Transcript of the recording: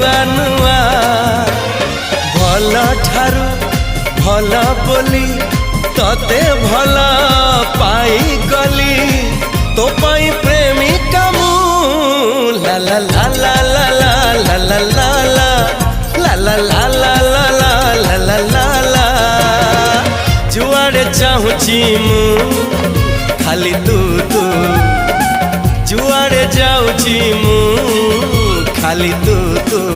नुआ नुआ भल ठारू भल बोली तते भल पाई गली तो पाई प्रेमिका मु ला ला ला ला ला ला ला ला ला ला ला ला ला ला ला ला ला ला जुआड़े चाहूची मु खाली तू तू जुआड़े जाऊची मु खाली तू तू।